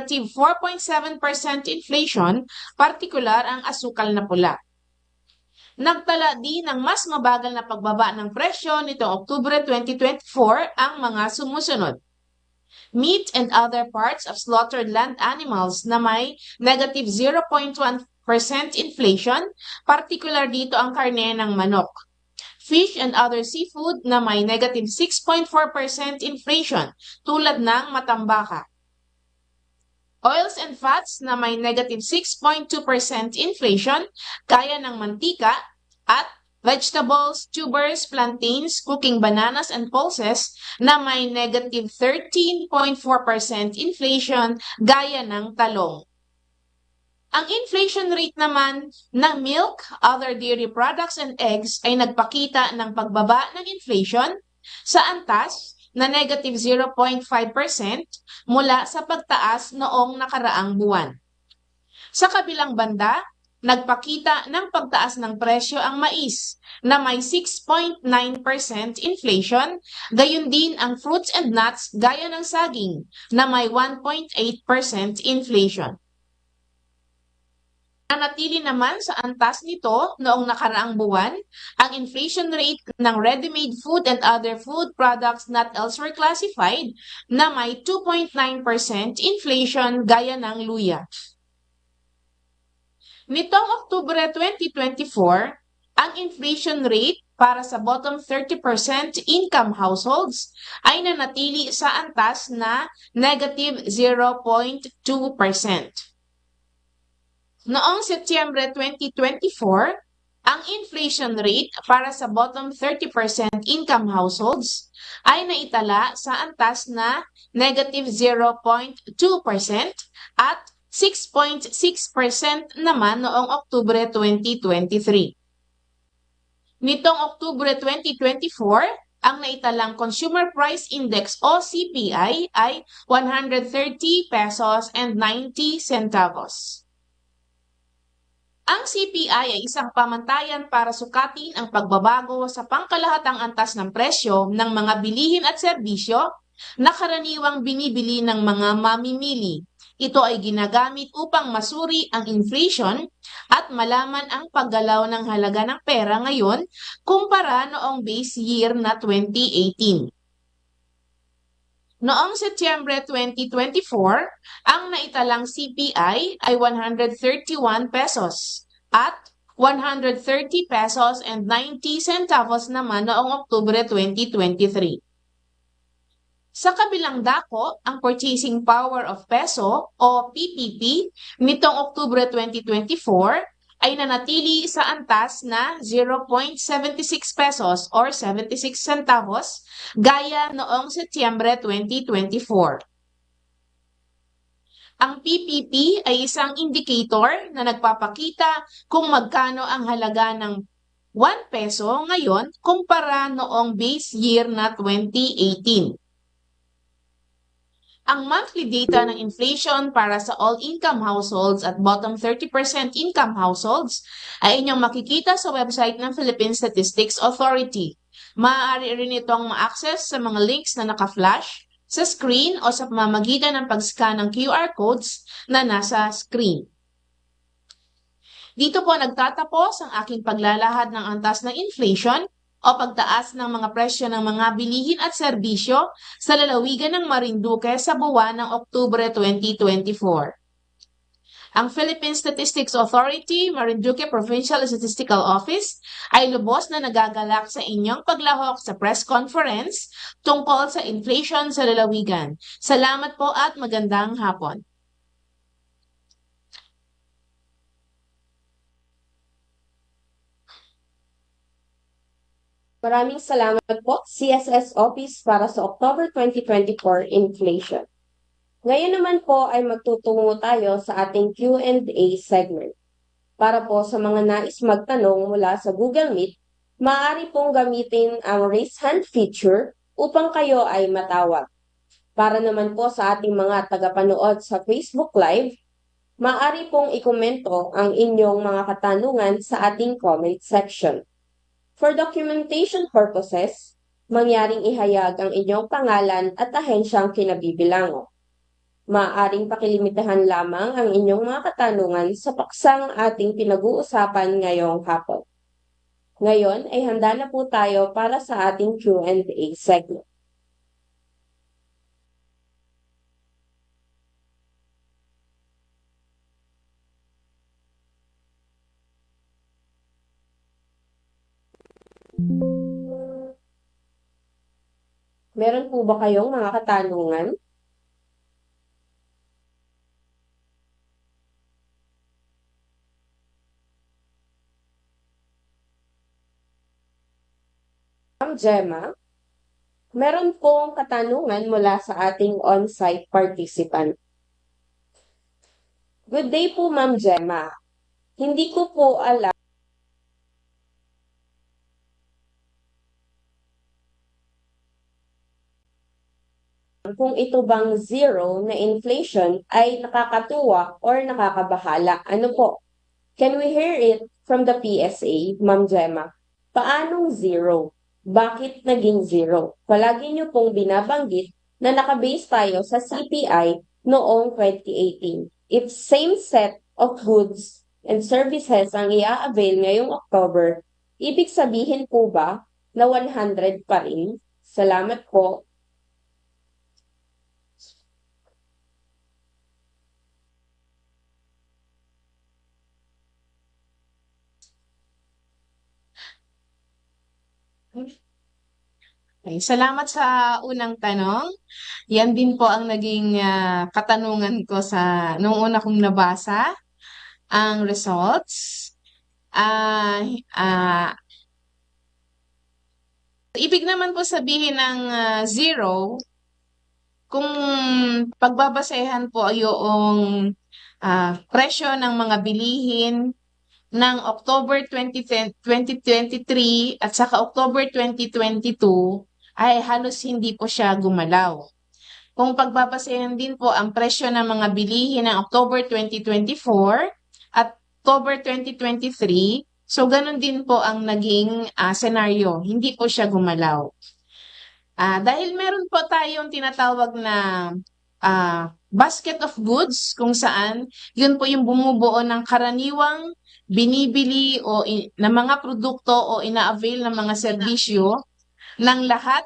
negative 4.7% inflation, partikular ang asukal na pula. Nagtala din ng mas mabagal na pagbaba ng presyo nitong Oktubre 2024 ang mga sumusunod. Meat and other parts of slaughtered land animals na may negative 0.1% inflation, partikular dito ang karne ng manok. Fish and other seafood na may negative 6.4% inflation, tulad ng matambaka. Oils and fats na may negative 6.2% inflation, gaya ng mantika, at vegetables, tubers, plantains, cooking bananas, and pulses na may negative 13.4% inflation, gaya ng talong. Ang inflation rate naman ng milk, other dairy products, and eggs ay nagpakita ng pagbaba ng inflation sa antas na negative 0.5% mula sa pagtaas noong nakaraang buwan. Sa kabilang banda, nagpakita ng pagtaas ng presyo ang mais na may 6.9% inflation, gayon din ang fruits and nuts gaya ng saging na may 1.8% inflation. Nanatili naman sa antas nito noong nakaraang buwan ang inflation rate ng ready-made food and other food products not elsewhere classified na may 2.9% inflation gaya ng luya. Nitong Oktubre 2024, ang inflation rate para sa bottom 30% income households ay nanatili sa antas na negative 0.2%. Noong Setyembre 2024, ang inflation rate para sa bottom 30% income households ay naitala sa antas na negative 0.2% at 6.6% naman noong Oktubre 2023. Nitong Oktubre 2024, ang naitalang Consumer Price Index o CPI ay 130 pesos and 90 centavos. Ang CPI ay isang pamantayan para sukatin ang pagbabago sa pangkalahatang antas ng presyo ng mga bilihin at serbisyo na karaniwang binibili ng mga mamimili. Ito ay ginagamit upang masuri ang inflation at malaman ang paggalaw ng halaga ng pera ngayon kumpara noong base year na 2018. Noong Setyembre 2024, ang naitalang CPI ay 131 pesos at 130 pesos and 90 centavos naman noong Oktubre 2023. Sa kabilang dako, ang purchasing power of peso o PPP nitong Oktubre 2024 ay nanatili sa antas na 0.76 pesos or 76 centavos gaya noong Setyembre 2024. Ang PPP ay isang indicator na nagpapakita kung magkano ang halaga ng 1 peso ngayon kumpara noong base year na 2018. Ang monthly data ng inflation para sa all-income households at bottom 30% income households ay inyong makikita sa website ng Philippine Statistics Authority. Maaari rin itong ma-access sa mga links na naka-flash sa screen o sa pamamagitan ng pag-scan ng QR codes na nasa screen. Dito po nagtatapos ang aking paglalahad ng antas ng inflation o pagtaas ng mga presyo ng mga bilihin at serbisyo sa lalawigan ng Marinduque sa buwan ng Oktubre 2024. Ang Philippine Statistics Authority, Marinduque Provincial Statistical Office ay lubos na nagagalak sa inyong paglahok sa press conference tungkol sa inflation sa lalawigan. Salamat po at magandang hapon. Maraming salamat po, CSS Office, para sa October 2024 inflation. Ngayon naman po ay magtutungo tayo sa ating Q&A segment. Para po sa mga nais magtanong mula sa Google Meet, maaari pong gamitin ang raise hand feature upang kayo ay matawag. Para naman po sa ating mga tagapanood sa Facebook Live, maaari pong ikomento ang inyong mga katanungan sa ating comment section. For documentation purposes, mangyaring ihayag ang inyong pangalan at ahensyang kinabibilangan. Maaaring pakilimitahan lamang ang inyong mga katanungan sa paksang ating pinag-uusapan ngayong hapon. Ngayon ay handa na po tayo para sa ating Q&A segment. Meron po ba kayong mga katanungan? Ma'am Gemma, meron pong katanungan mula sa ating on-site participant. Good day po, Ma'am Gemma. Hindi ko po alam kung ito bang zero na inflation ay nakakatuwa or nakakabahala. Ano po? Can we hear it from the PSA, Ma'am Gemma? Paanong zero? Bakit naging zero? Palagi niyo pong binabanggit na nakabase tayo sa CPI noong 2018. If same set of goods and services ang i-avail ngayong October, ibig sabihin po ba na 100 pa rin? Salamat po. Okay, salamat sa unang tanong. Yan din po ang naging katanungan ko nung una kong nabasa ang results. Ah, ah, Ibig naman po sabihin ng zero, kung pagbabasehan po yung presyo ng mga bilihin ng October 2023 at saka October 2022 ay halos hindi po siya gumalaw. Kung pagbabasehan din po ang presyo ng mga bilihin ng October 2024 at October 2023, so ganun din po ang naging senaryo. Hindi po siya gumalaw. Dahil meron po tayong tinatawag na basket of goods kung saan yun po yung bumubuo ng karaniwang binibili na mga produkto o ina-avail ng mga serbisyo ng lahat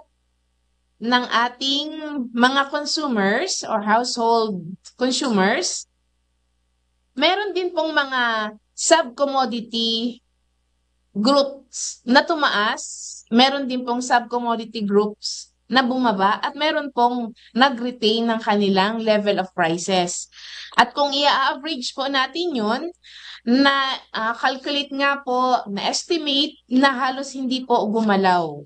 ng ating mga consumers or household consumers. Meron din pong mga sub-commodity groups na tumaas, meron din pong sub-commodity groups na bumaba, at meron pong nag-retain ng kanilang level of prices. At kung i-average po natin yun, na calculate nga po, na estimate na halos hindi po gumalaw.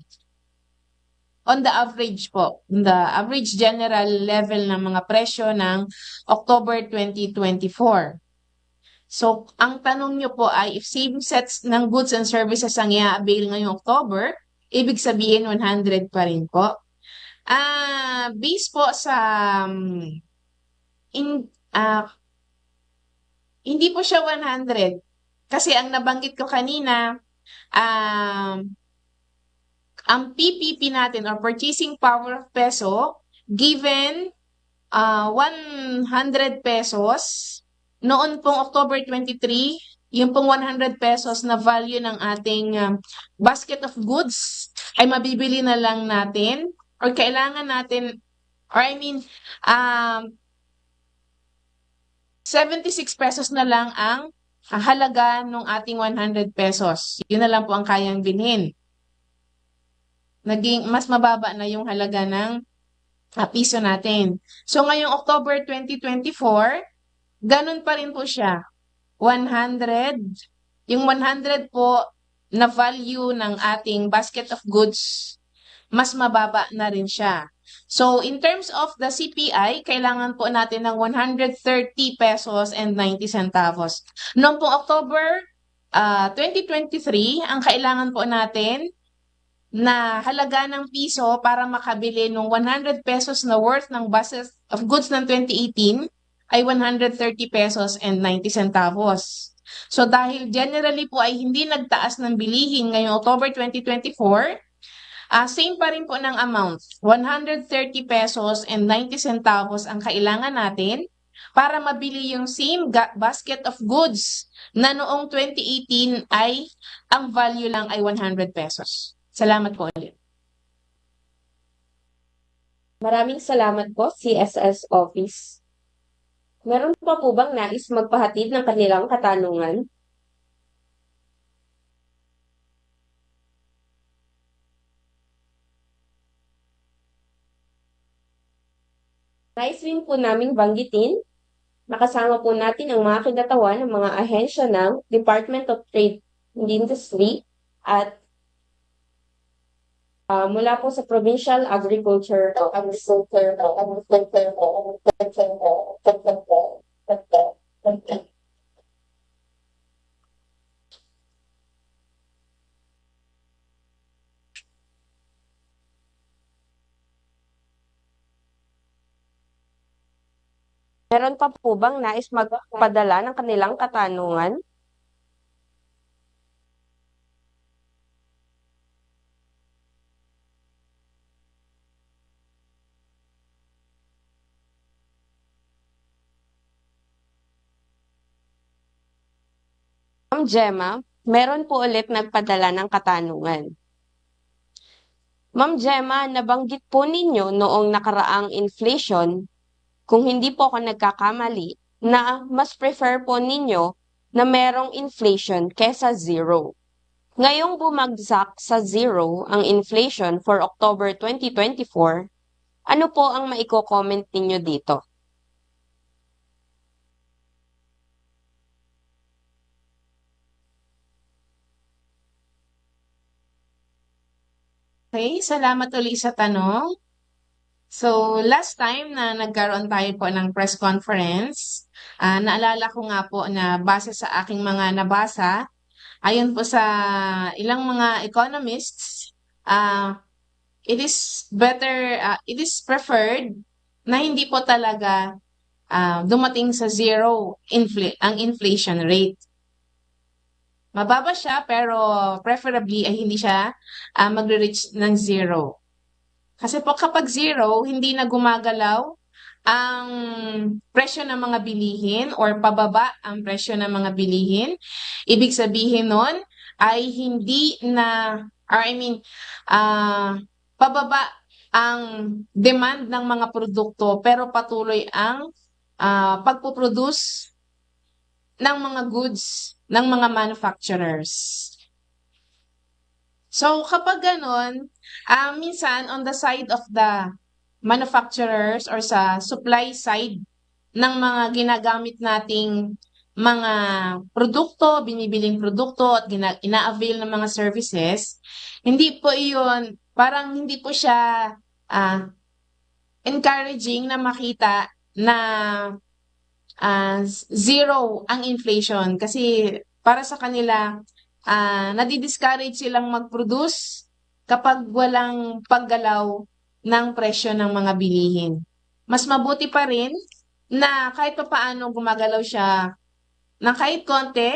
On the average po, the average general level ng mga presyo ng October 2024. So, ang tanong nyo po ay if same sets ng goods and services ang i-avail ngayong October, ibig sabihin 100 pa rin po. Based po sa hindi po siya 100 kasi ang nabanggit ko kanina, ang PPP natin or purchasing power of peso given 100 pesos noon pong October 23, yung pong 100 pesos na value ng ating basket of goods ay mabibili na lang natin or kailangan natin, or 76 pesos na lang ang halaga ng ating 100 pesos. Yun na lang po ang kayang bilhin. Naging mas mababa na yung halaga ng piso natin. So ngayong October 2024, ganun pa rin po siya. 100. Yung 100 po na value ng ating basket of goods, mas mababa na rin siya. So, in terms of the CPI, kailangan po natin ng 130 pesos and 90 centavos. Noong po October 2023, ang kailangan po natin na halaga ng piso para makabili ng 100 pesos na worth ng basket of goods ng 2018 ay 130 pesos and 90 centavos. So dahil generally po ay hindi nagtaas ng bilihin ngayong October 2024, Same pa rin po ng amount, 130 pesos and 90 centavos ang kailangan natin para mabili yung same basket of goods na noong 2018 ay ang value lang ay 100 pesos. Salamat po ulit. Maraming salamat po, CSS Office. Meron pa po bang nais magpahatid ng kanilang katanungan? Nais rin po naming banggitin, nakasama po natin ang mga kinatawan ng mga ahensya ng Department of Trade and Industry at mula po sa Provincial Agriculture. Meron pa po bang nais magpadala ng kanilang katanungan? Ma'am Gemma, meron po ulit nagpadala ng katanungan. Ma'am Gemma, nabanggit po ninyo noong nakaraang inflation, kung hindi po ako nagkakamali, na mas prefer po ninyo na merong inflation kesa zero. Ngayong bumagsak sa zero ang inflation for October 2024, ano po ang maiko-comment ninyo dito? Okay, salamat ulit sa tanong. So, last time na nagkaroon tayo po ng press conference, naalala ko nga po na base sa aking mga nabasa, ayon po sa ilang mga economists, it is better, it is preferred na hindi po talaga dumating sa zero ang inflation rate. Mababa siya pero preferably ay hindi siya magre-reach ng zero. Kasi po kapag zero, hindi na gumagalaw ang presyo ng mga bilihin or pababa ang presyo ng mga bilihin. Ibig sabihin nun ay hindi na, or I mean, pababa ang demand ng mga produkto pero patuloy ang pagpuproduce ng mga goods ng mga manufacturers. So, kapag ganon, minsan on the side of the manufacturers or sa supply side ng mga ginagamit nating mga produkto, binibiling produkto at ina-avail ng mga services, hindi po iyon, parang hindi po siya encouraging na makita na zero ang inflation kasi para sa kanila nadi-discourage silang mag-produce kapag walang paggalaw ng presyo ng mga bilihin. Mas mabuti pa rin na kahit pa paano gumagalaw siya ng kahit konti,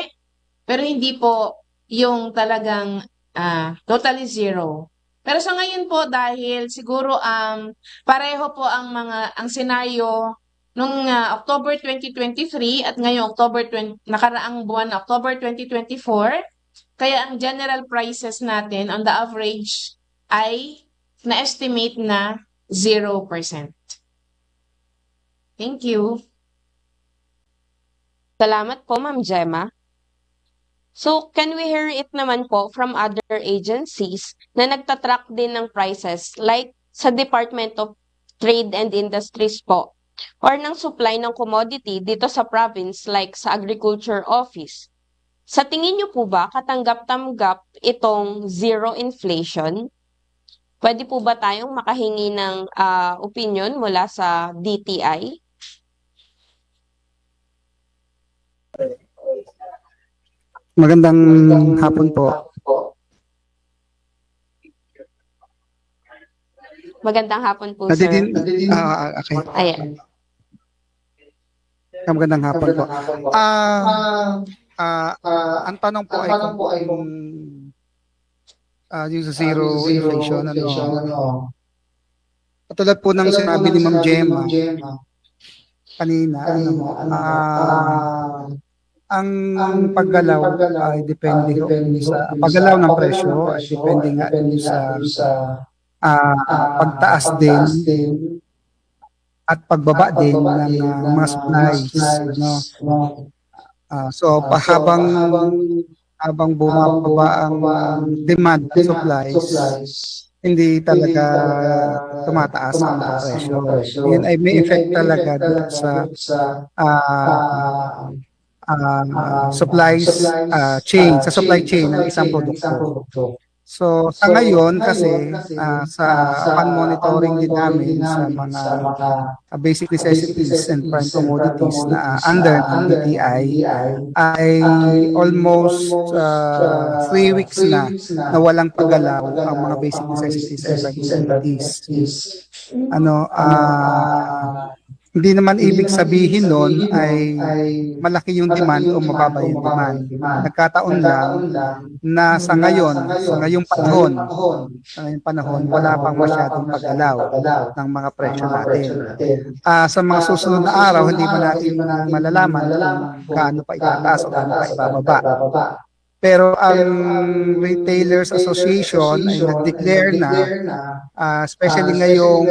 pero hindi po yung talagang totally zero. Pero sa ngayon po dahil siguro pareho po ang senaryo nung October 2023 at ngayong nakaraang buwan October 2024, kaya ang general prices natin on the average ay na-estimate na 0%. Thank you. Salamat po, Ma'am Gemma. So, can we hear it naman po from other agencies na nagtatrack din ng prices like sa Department of Trade and Industries po or ng supply ng commodity dito sa province like sa Agriculture Office? Sa tingin niyo po ba katanggap-tanggap itong zero inflation? Pwede po ba tayong makahingi ng opinion mula sa DTI? Magandang hapon po. Magandang hapon po, sir. Okay. Ayan. Magandang hapon po. Ang tanong po ay kung yung sa zero inflation, katulad po ng sinabi ni Ma'am Gemma kanina, ang paggalaw ay depende ho sa paggalaw ng presyo ay depende nga dun sa pagtaas din at pagbaba din ng mga supplies, no? So habang bumababa ang demand at supplies, hindi talaga tumataas ang mga presyo. Yun ay may effect talaga dun sa supply chain ng isang produkto. So sa ngayon kasi sa pan-monitoring din namin sa mga basic necessities and prime commodities na under ng DTI ay almost 3 weeks na walang paggalaw ang mga basic necessities and prime commodities. Hindi naman ibig sabihin nun ay malaki yung demand o mababa yung demand. Nagkataon lang na sa ngayong panahon, wala pang masyadong paggalaw ng mga presyo natin. Sa mga susunod na araw, hindi pa natin malalaman kung gaano pa itataas o gaano pa ibababa. Pero ang Retailers Association ay nag-declare na, especially ngayong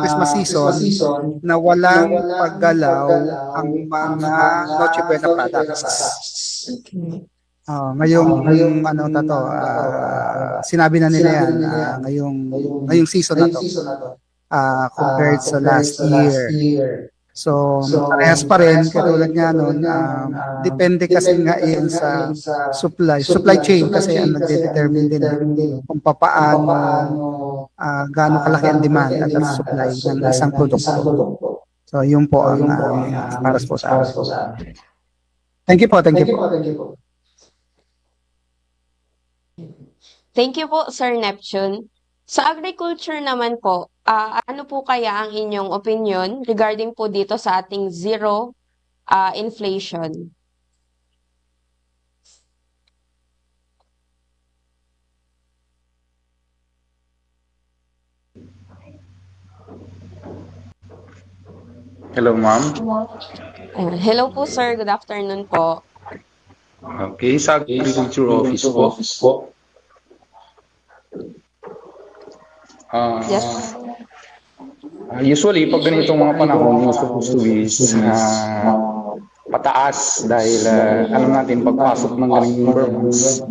Christmas season, na walang paggalaw ang mga Noche Buena products. Ngayong sinabi na nila yan, ngayong season na to, compared sa last year. So parehas pa rin, katulad nga nun, depende kasi nga yun sa supply chain kasi ang nagdedetermine din kung paano, gaano kalaki ang demand at ang supply ng isang produkto. So yun po ang para po sa amin. Thank you po. Thank you po, Sir Neptune. Sa agriculture naman po, ano po kaya ang inyong opinion regarding po dito sa ating zero inflation? Hello, ma'am. Hello po, sir. Good afternoon po. Okay, sa Agriculture Office po. Yes. Usually, pag ganitong mga panahon, yung supposed to be pataas dahil alam natin, pagpasok ng ganitong months,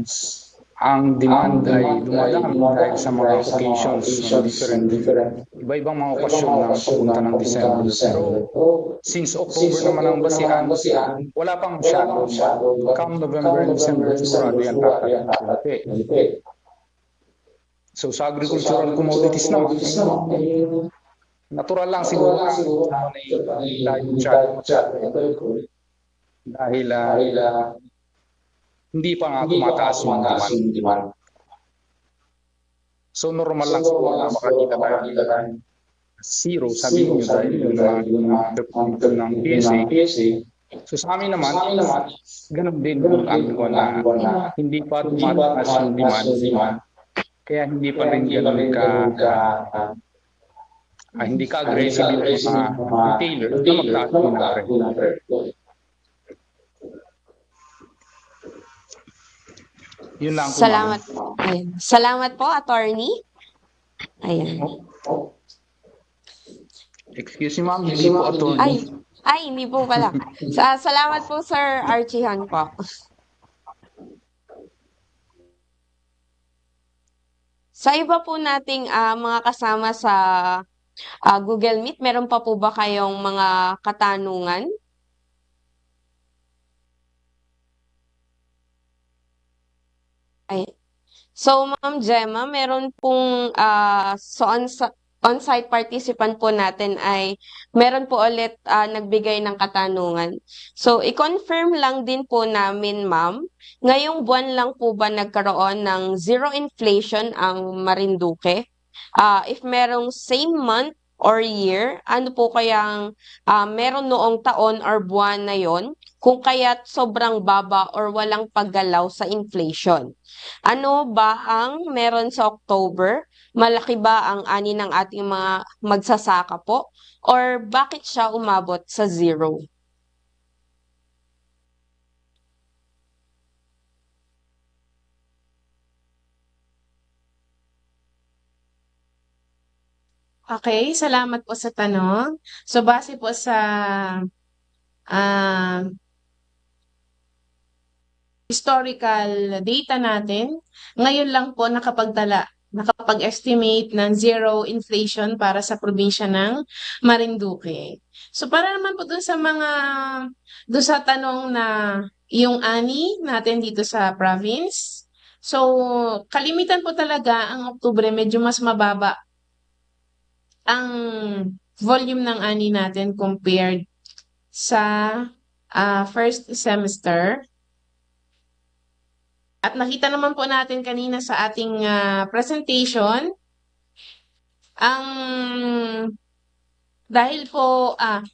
ang demand ay dumadami dahil sa mga occasions na different. Iba-ibang mga okasyon na papunta ng December. Pero since October naman ang basihan, wala pang masyado. Come November and December, sigurado yan tatalaki. So sa agricultural commodities naman, natural lang siguro dahil hindi pa nga tumataas yung demand. So normal lang siguro na makakita tayo zero, sabihin nyo dahil yung ng PSA. So sa amin naman, ganun din ang na hindi pa tumataas yung demand. Kaya hindi pa rin ganun hindi ka aggressive yung mga retailer na magtaas din ng presyo. Yun lang po. Salamat po. Ayan. Salamat po, attorney. Ayan. Excuse me, ma'am, hindi po attorney. Ay, hindi po pala. Salamat po, Sir Archie Han po. Sa iba po nating mga kasama sa Google Meet, meron pa po ba kayong mga katanungan? Ay. So, Ma'am Gemma, meron pong on-site participant po natin ay meron po ulit nagbigay ng katanungan. So, i-confirm lang din po namin, ma'am, ngayong buwan lang po ba nagkaroon ng zero inflation ang Marinduque? If merong same month or year? Ano po kayang meron noong taon or buwan na yon kung kaya't sobrang baba or walang paggalaw sa inflation? Ano ba ang meron sa October? Malaki ba ang ani ng ating mga magsasaka po? Or bakit siya umabot sa zero? Okay, salamat po sa tanong. So, base po sa ah, historical data natin, ngayon lang po nakapag-estimate ng zero inflation para sa probinsya ng Marinduque. So, para naman po dun sa tanong na yung ani natin dito sa province. So, kalimitan po talaga ang Oktubre medyo mas mababa ang volume ng ani natin compared sa first semester. At nakita naman po natin kanina sa ating presentation, ang dahil po ang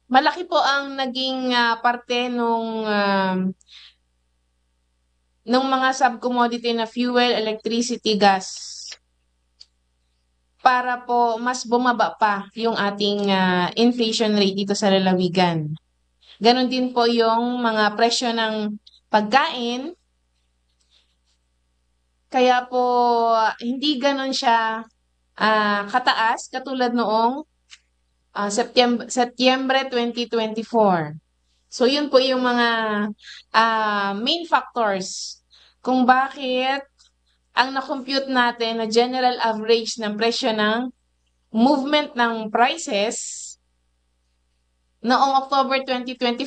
malaki po ang naging parte nung mga sub-commodity na fuel, electricity, gas para po mas bumaba pa yung ating inflation rate dito sa lalawigan. Ganon din po yung mga presyo ng pagkain. Kaya po hindi ganon siya kataas katulad noong Setyembre 2024. So yun po yung mga main factors kung bakit ang na-compute natin na general average ng presyo ng movement ng prices noong October 2024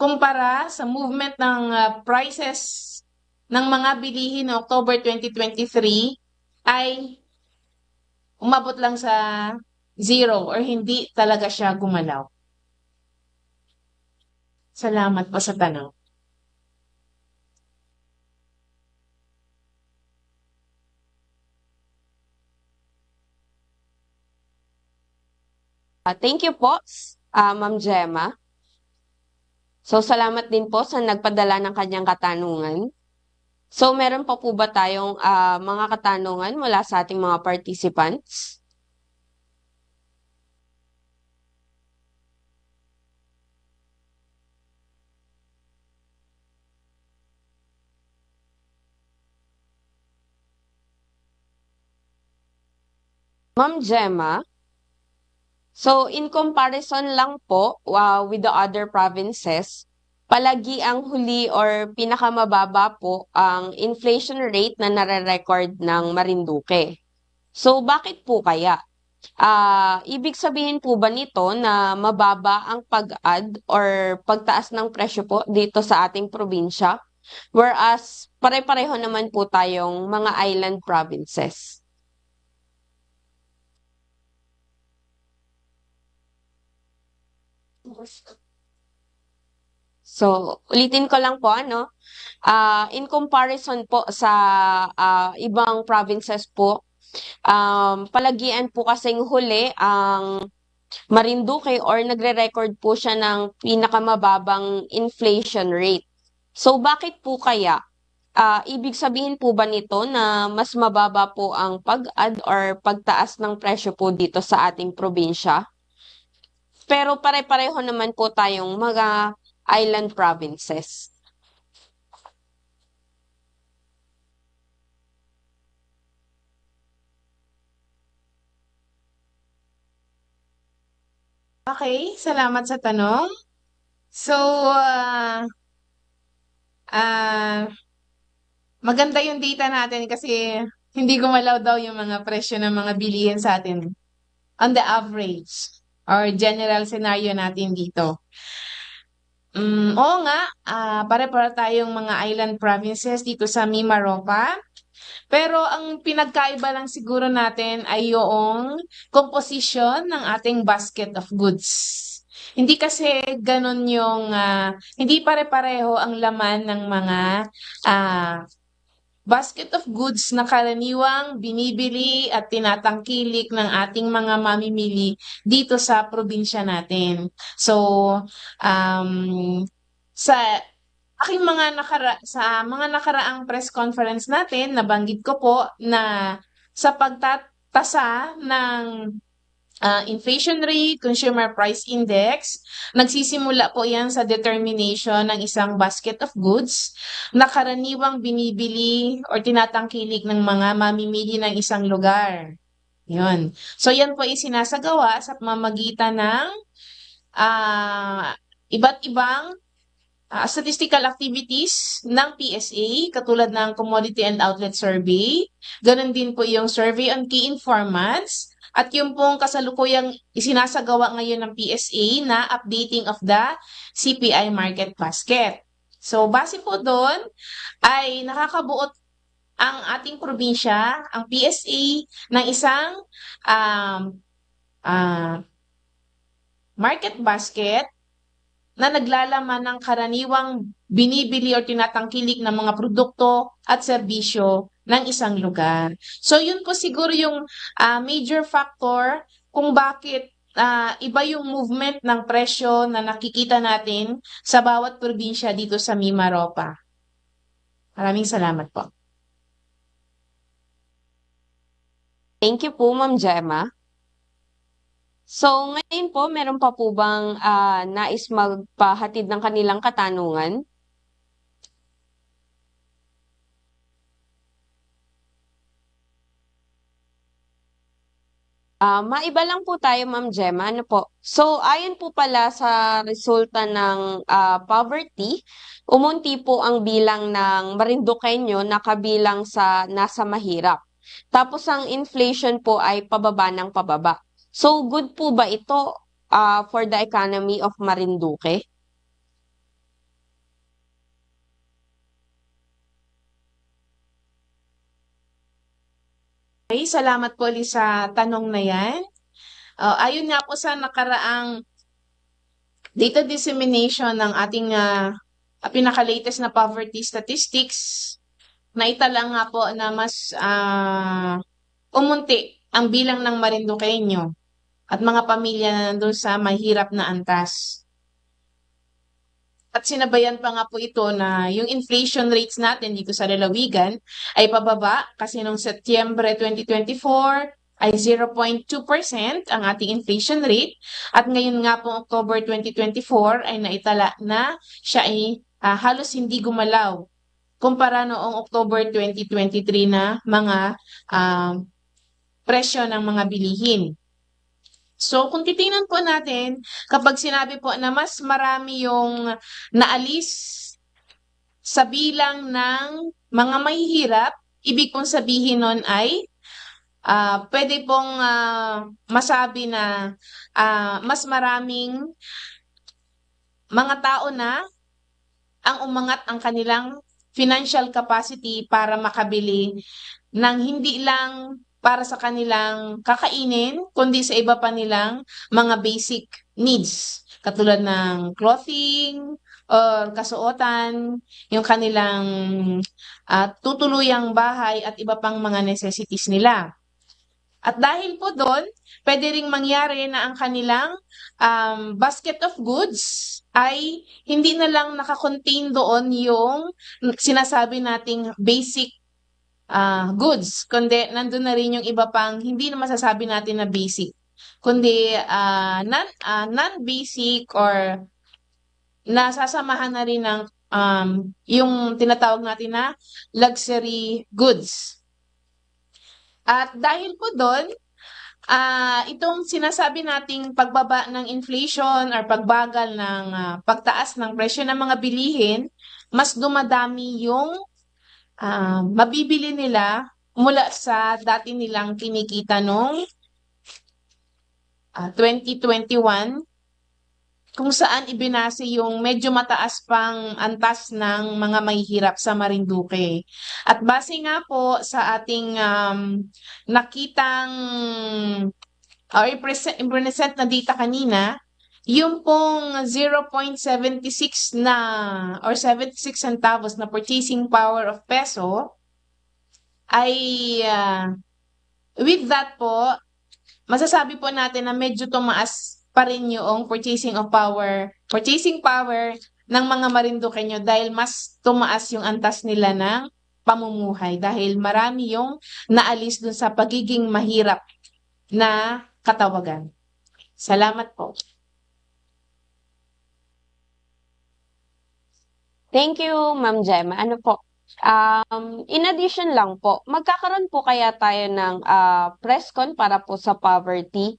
kumpara sa movement ng prices ng mga bilihin noong October 2023 ay umabot lang sa zero or hindi talaga siya gumalaw. Salamat po sa tanong. Thank you po, Ma'am Gemma. So, salamat din po sa nagpadala ng kanyang katanungan. So, meron pa po ba tayong mga katanungan mula sa ating mga participants? Ma'am Gemma, so in comparison lang po with the other provinces, palagi ang huli or pinakamababa po ang inflation rate na nare-record ng Marinduque. So bakit po kaya? Ibig sabihin po ba nito na mababa ang pag-add or pagtaas ng presyo po dito sa ating probinsya? Whereas pare-pareho naman po tayong mga island provinces. So, ulitin ko lang po, in comparison po sa ibang provinces po, palagian po kasing huli ang Marinduque or nagre-record po siya ng pinakamababang inflation rate. So, bakit po kaya? Ibig sabihin po ba nito na mas mababa po ang pag-add or pagtaas ng presyo po dito sa ating probinsya? Pero pare-pareho naman po tayong mga island provinces. Okay, salamat sa tanong. So, maganda yung data natin kasi hindi gumalaw daw yung mga presyo ng mga bilihin sa atin on the average or general scenario natin dito. Oo nga, pare-para tayong mga island provinces dito sa Mimaropa. Pero ang pinagkaiba lang siguro natin ay yung composition ng ating basket of goods. Hindi kasi ganun yung, hindi pare-pareho ang laman ng mga basket of goods na karaniwang binibili at tinatangkilik ng ating mga mamimili dito sa probinsya natin. So, sa aking sa mga nakaraang press conference natin, nabanggit ko po na sa pagtatasa ng inflation rate, consumer price index, nagsisimula po yan sa determination ng isang basket of goods na karaniwang binibili or tinatangkilik ng mga mamimili ng isang lugar. Yun. So yan po ay sinasagawa sa pamamagitan ng iba't ibang statistical activities ng PSA, katulad ng Commodity and Outlet Survey. Ganon din po yung Survey on Key Informants at yung pong kasalukuyang isinasagawa ngayon ng PSA na updating of the CPI market basket. So, base po doon ay nakakabuot ang ating probinsya, ang PSA, ng isang market basket na naglalaman ng karaniwang binibili o tinatangkilik ng mga produkto at serbisyo ng isang lugar. So yun po siguro yung major factor kung bakit iba yung movement ng presyo na nakikita natin sa bawat probinsya dito sa Mimaropa. Maraming salamat po. Thank you po, Ma'am Gemma. So, ngayon po, meron pa po bang nais magpahatid ng kanilang katanungan? Maiba lang po tayo, Ma'am Gemma. Ano po? So, ayon po pala sa resulta ng poverty, umunti po ang bilang ng Marinduqueño na kabilang sa nasa mahirap. Tapos ang inflation po ay pababa ng pababa. So, good po ba ito for the economy of Marinduque? Okay, salamat po ulit sa tanong na yan. Ayon nga po sa nakaraang data dissemination ng ating pinaka-latest na poverty statistics, naitala nga po na mas umunti ang bilang ng Marinduqueño at mga pamilya na nandun sa mahirap na antas. At sinabayan pa nga po ito na yung inflation rates natin dito sa lalawigan ay pababa kasi noong Setyembre 2024 ay 0.2% ang ating inflation rate at ngayon nga po October 2024 ay naitala na siya ay halos hindi gumalaw kumpara noong October 2023 na mga presyo ng mga bilihin. So, kung titingnan po natin, kapag sinabi po na mas marami yung naalis sa bilang ng mga mahihirap, ibig pong sabihin nun ay pwede pong masabi na mas maraming mga tao na ang umangat ang kanilang financial capacity para makabili ng hindi lang para sa kanilang kakainin, kundi sa iba pa nilang mga basic needs, katulad ng clothing or kasuotan, yung kanilang tutuluyang bahay at iba pang mga necessities nila. At dahil po doon, pwede ring mangyari na ang kanilang basket of goods ay hindi na lang nakakontain doon yung sinasabi nating basic goods, kundi nandun na rin yung iba pang hindi na masasabi natin na basic, kundi non-basic or nasasamahan na rin ng yung tinatawag natin na luxury goods. At dahil po doon, itong sinasabi nating pagbaba ng inflation or pagbagal ng pagtaas ng presyo ng mga bilihin, mas dumadami yung mabibili nila mula sa dati nilang kinikita noong 2021, kung saan ibinase yung medyo mataas pang antas ng mga mahihirap sa Marinduque. At base nga po sa ating nakitang or i-present na data kanina, yung pong 0.76 na or 76 centavos na purchasing power of peso ay with that po, masasabi po natin na medyo tumaas pa rin yung purchasing power ng mga Marinduqueño dahil mas tumaas yung antas nila ng pamumuhay dahil marami yung naalis dun sa pagiging mahirap na katawagan. Salamat po. Thank you, Ma'am Gemma. Ano po? In addition lang po, magkakaroon po kaya tayo ng press con para po sa poverty,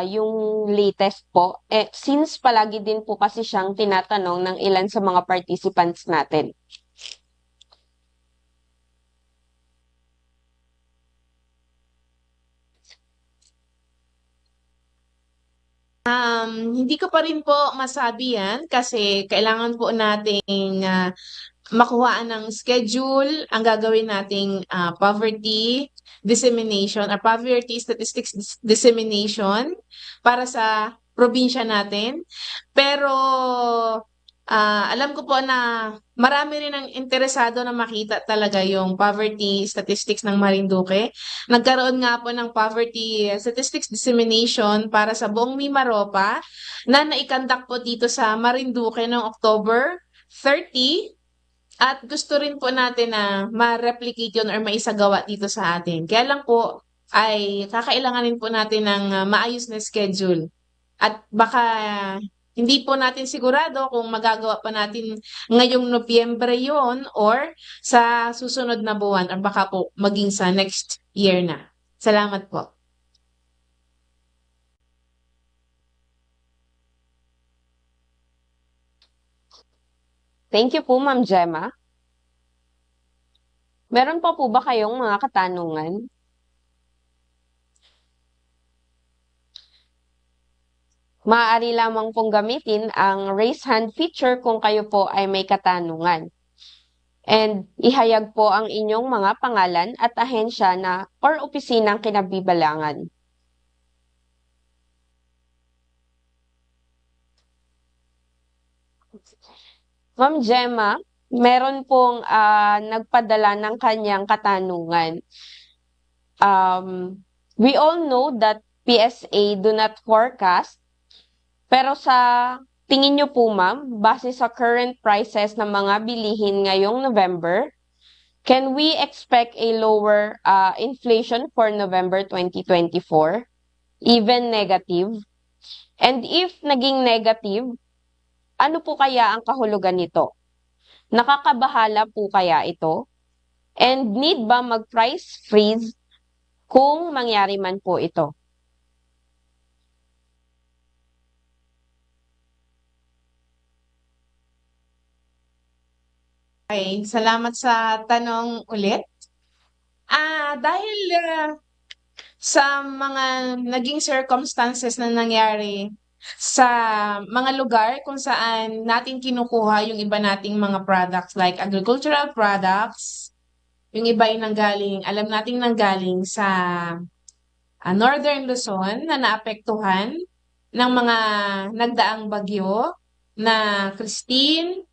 yung latest po. Since palagi din po kasi siyang tinatanong ng ilan sa mga participants natin. Hindi ko pa rin po masabi yan kasi kailangan po nating makuhaan ng schedule ang gagawin nating poverty dissemination or poverty statistics dissemination para sa probinsya natin. Pero alam ko po na marami rin ang interesado na makita talaga yung poverty statistics ng Marinduque. Nagkaroon nga po ng poverty statistics dissemination para sa buong Mimaropa na naikandak po dito sa Marinduque noong October 30 at gusto rin po natin na ma-replicate yun or maisagawa dito sa atin. Kaya lang po ay kakailanganin po natin ng maayos na schedule. At baka hindi po natin sigurado kung magagawa pa natin ngayong Nobyembre yon or sa susunod na buwan or baka po maging sa next year na. Salamat po. Thank you po, Ma'am Gemma. Meron pa po ba kayong mga katanungan? Maaari lamang pong gamitin ang raise hand feature kung kayo po ay may katanungan. And ihayag po ang inyong mga pangalan at ahensya na or opisinang kinabibilangan. Ma'am Gemma, meron pong nagpadala ng kanyang katanungan. We all know that PSA do not forecast, pero sa tingin nyo po ma'am, base sa current prices ng mga bilihin ngayong November, can we expect a lower inflation for November 2024? Even negative? And if naging negative, ano po kaya ang kahulugan nito? Nakakabahala po kaya ito? And need ba mag-price freeze kung mangyari man po ito? Okay, salamat sa tanong ulit. Dahil sa mga naging circumstances na nangyari sa mga lugar kung saan natin kinukuha yung iba nating mga products like agricultural products, yung iba ay nanggaling, alam nating nanggaling sa Northern Luzon na naapektuhan ng mga nagdaang bagyo na Christine,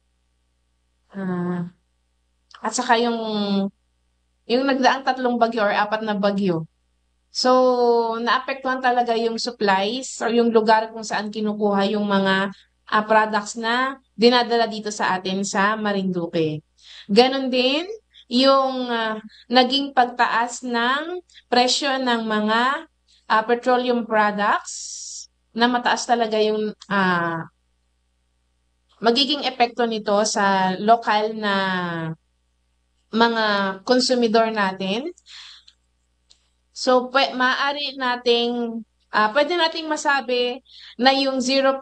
at saka yung nagdaang 3 bagyo or 4 na bagyo. So, naapektuhan talaga yung supplies or yung lugar kung saan kinukuha yung mga products na dinadala dito sa atin sa Marinduque. Ganon din yung naging pagtaas ng presyo ng mga petroleum products na mataas talaga yung magiging epekto nito sa lokal na mga konsumidor natin. So, maaari nating, pwede nating masabi na yung 0%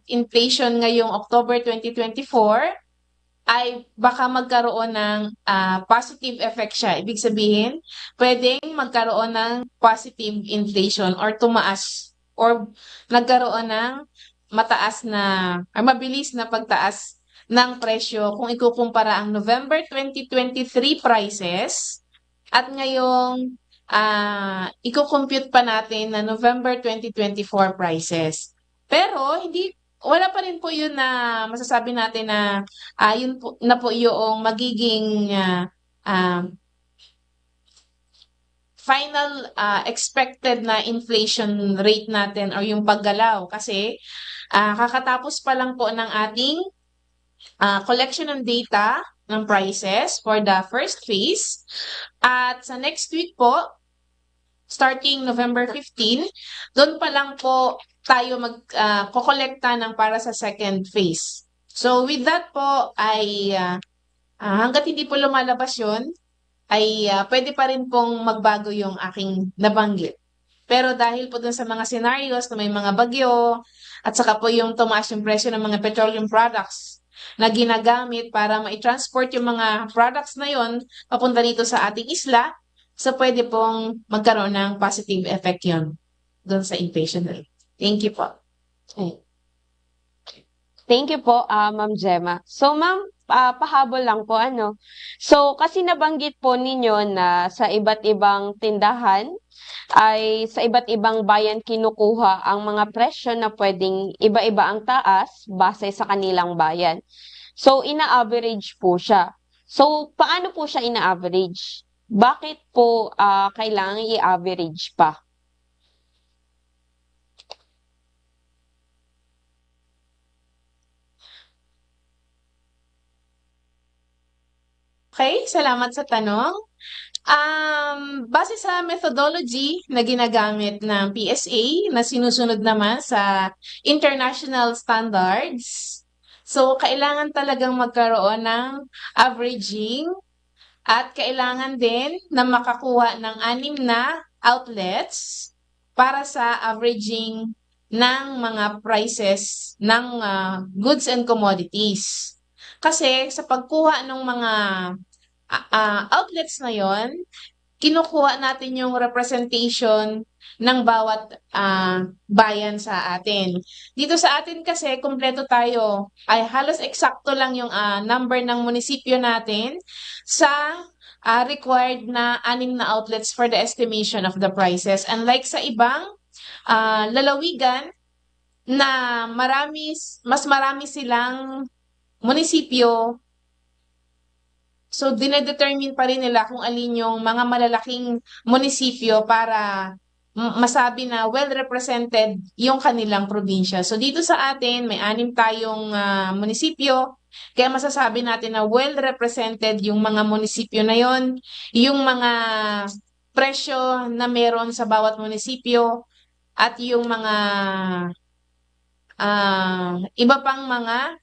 inflation ngayong October 2024 ay baka magkaroon ng positive effect siya. Ibig sabihin, pwedeng magkaroon ng positive inflation or tumaas or nagkaroon ng mataas na or mabilis na pagtaas ng presyo kung ikukumpara ang November 2023 prices at ngayong iko-compute pa natin na November 2024 prices. Pero wala pa rin po yun na masasabi natin na yun po, na po yung magiging final expected na inflation rate natin or yung paggalaw kasi kakatapos pa lang po ng ating collection ng data ng prices for the first phase. At sa next week po, starting November 15, doon pa lang po tayo magkokolekta ng para sa second phase. So with that po ay hanggat hindi po lumalabas yun, ay pwede pa rin pong magbago yung aking nabanggit. Pero dahil po dun sa mga scenarios na may mga bagyo at saka po yung tumaas yung presyo ng mga petroleum products na ginagamit para ma-transport yung mga products na yon papunta dito sa ating isla, so pwede pong magkaroon ng positive effect yun dun sa inflation rate. Thank you po. Okay. Thank you po, Ma'am Gemma. So, Ma'am, pahabol lang po, ano. So, kasi nabanggit po ninyo na sa iba't ibang tindahan ay sa iba't ibang bayan kinukuha ang mga presyo na pwedeng iba-iba ang taas base sa kanilang bayan. So, ina-average po siya. So, paano po siya ina-average? Bakit po kailangan i-average pa? Okay, salamat sa tanong. Base sa methodology na ginagamit ng PSA na sinusunod naman sa international standards, so kailangan talagang magkaroon ng averaging at kailangan din na makakuha ng 6 na outlets para sa averaging ng mga prices ng goods and commodities. Kasi sa pagkuha ng mga outlets na yon, kinukuha natin yung representation ng bawat bayan sa atin. Dito sa atin kasi, kumpleto tayo. Ay halos eksakto lang yung number ng munisipyo natin sa required na 6 na outlets for the estimation of the prices. Unlike sa ibang lalawigan na mas marami silang munisipyo, so dinedetermine pa rin nila kung alin yung mga malalaking munisipyo para masabi na well represented yung kanilang probinsya. So dito sa atin, may 6 tayong munisipyo, kaya masasabi natin na well represented yung mga munisipyo na yon, yung mga presyo na meron sa bawat munisipyo, at yung mga iba pang mga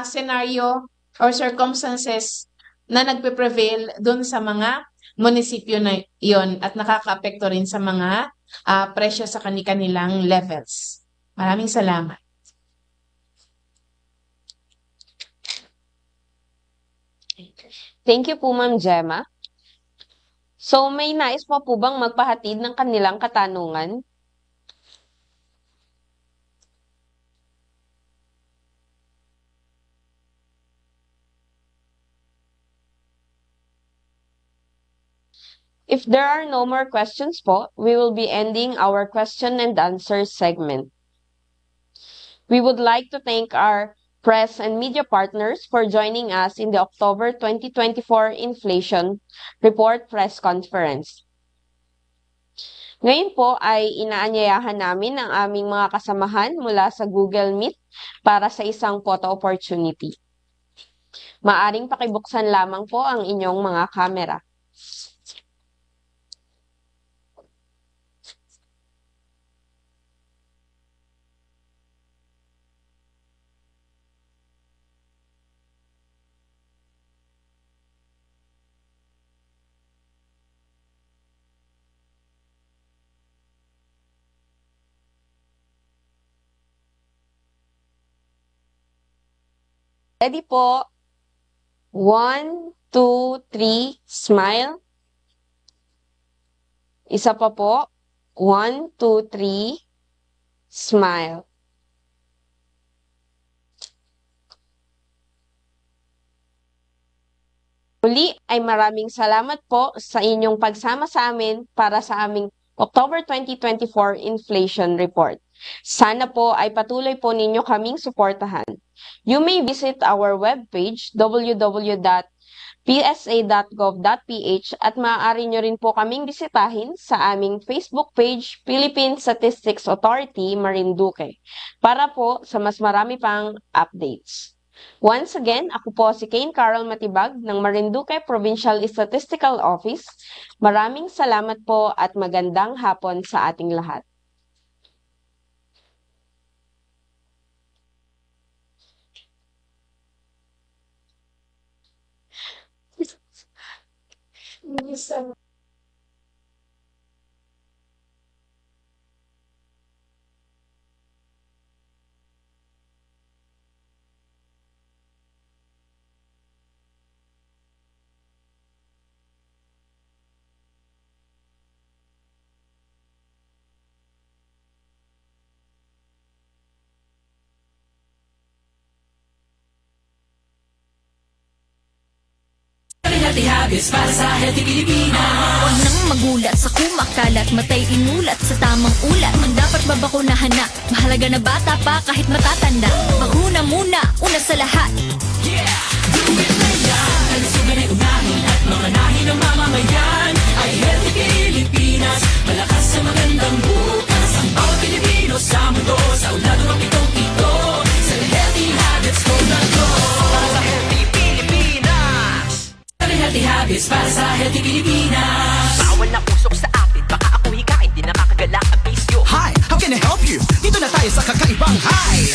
scenario or circumstances na nagpe-prevail dun sa mga munisipyo na yon at nakaka-apekto rin sa mga presyo sa kanilang levels. Maraming salamat. Thank you po, Ma'am Gemma. So, may nais pa po bang magpahatid ng kanilang katanungan? If there are no more questions po, we will be ending our question and answer segment. We would like to thank our press and media partners for joining us in the October 2024 Inflation Report Press Conference. Ngayon po ay inaanyayahan namin ang aming mga kasamahan mula sa Google Meet para sa isang photo opportunity. Maaring pakibuksan lamang po ang inyong mga kamera. Ready po? 1, 2, 3, smile. Isa pa po. 1, 2, 3, smile. Muli ay maraming salamat po sa inyong pagsama sa amin para sa aming October 2024 Inflation Report. Sana po ay patuloy po ninyo kaming suportahan. You may visit our webpage www.psa.gov.ph psa.gov.ph at maaari nyo rin po kaming bisitahin sa aming Facebook page, Philippine Statistics Authority, Marinduque, para po sa mas marami pang updates. Once again, ako po si Kane Carol Matibag ng Marinduque Provincial Statistical Office. Maraming salamat po at magandang hapon sa ating lahat. Habis para sa healthy Pilipinas. Huwag nang magulat sa kumakalat, matay inulat sa tamang ulat. Man dapat babakunahan na, mahalaga na bata pa kahit matatanda. Bakuna muna, una sa lahat. Yeah! Do it na yan! Kalusugan ay unahin at manganahin ng mamamayan. Ay healthy Pilipinas, malakas sa magandang bukas. Ang bawat Pilipino sa mundo, sa ulado ng pitong ito. Sa healthy habits ko na to. Para sa healthy Pilipinas. Healthy habits para sa healthy Pilipinas. Bawal na usok sa atin, baka ako hikain, di nakakagala ang bisyo. Hi, how can I help you? Dito na tayo sa kakaibang high.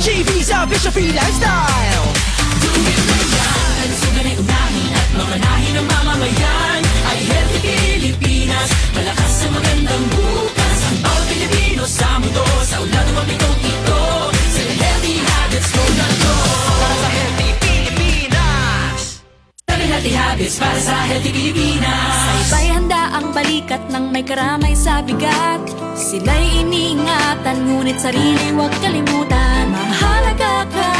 G-Visa, Bishop Free Lifestyle. Do it na yan! Kalusugan ay unahin at mamanahin ng mamamayan. Ay healthy Pilipinas, malakas sa magandang bukas. Ang bawat Pilipino sa mundo, sa ulado ng pitong ito. Sa healthy habits ko na to. Para sa healthy Pilipinas. Healthy habits para sa healthy Pilipinas. Sabay handa ang balikat ng may karamay sa bigat. Sila'y iniingatan, ngunit sarili huwag kalimutan. Mahalaga ka.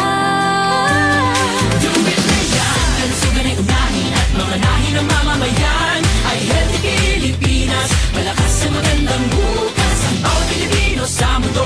Do it na yan! Kalusugan ay unahin at mamanahin ng mamamayan. Ay healthy Pilipinas, malakas sa magandang bukas. Ang bawat Pilipino sa mundo.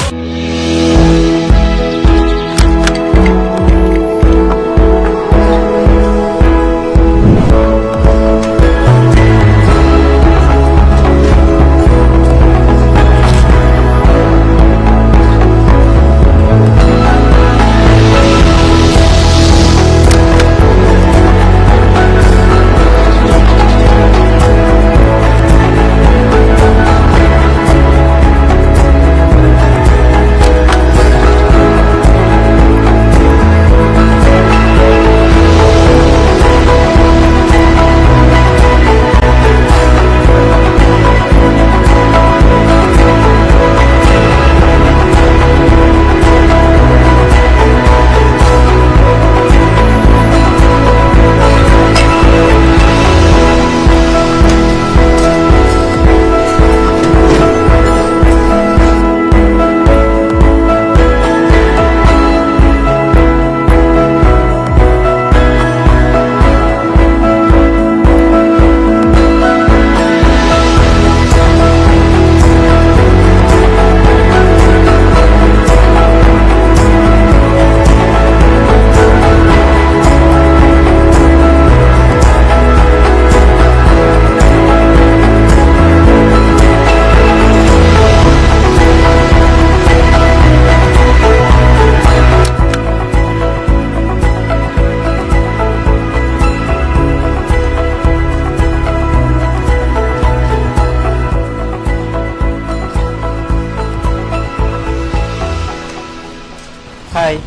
Hi,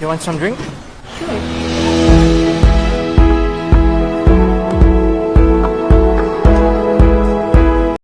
you want some drink?